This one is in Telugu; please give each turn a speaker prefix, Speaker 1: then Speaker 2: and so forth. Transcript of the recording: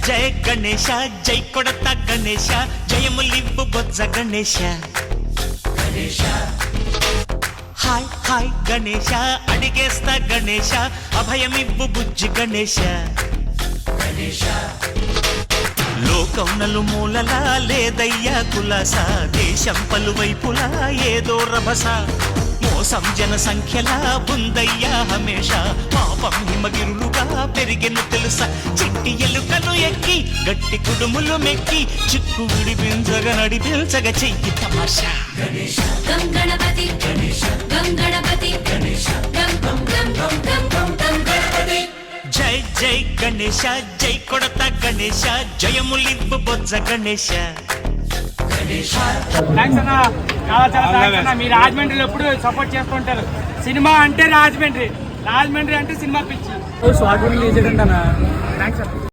Speaker 1: జయ గణేశ జై కొడత గణేశ జయములివ్వు బొజ్జ గణేశ గణేశ హాయ్ హాయ్ గణేశ అడిగేస్తా గణేశ అభయమివ్వు బుజ్జి గణేశ గణేశ లోకం నలుమూలలా లేదయ్యా కులాస దేశం పలువైపులా ఏదో రభస మోసం జన సంఖ్యలా ఉందయ్యా హమేష పాపం హిమగిరులుగా పెరిగెను తెలుసా చిట్టి ఎలుకలు ఎక్కి గట్టి కుడుములు మెక్కి చిక్కు విడిపించగ నడిపించగ చెయ్యి తమాషా గణేశ
Speaker 2: గం గణపతి గణేశ గం గణపతి గణేశ గం గం గం గం గం గం గం గణపతి
Speaker 1: జై జై గణేశ జై కొడత గణేశ జయములివ్వు బొజ్జ గణేశ
Speaker 3: థ్యాంక్స్ అన్న, చాలా చాలా థ్యాంక్స్ అన్న. మీ రాజమండ్రిలో ఎప్పుడు సపోర్ట్ చేస్తుంటారు. సినిమా అంటే రాజమండ్రి, రాజమండ్రి అంటే సినిమా పిచ్చి. షార్ట్ ఫిల్మ్ తీసేటండి అన్న. థ్యాంక్స్ అన్న.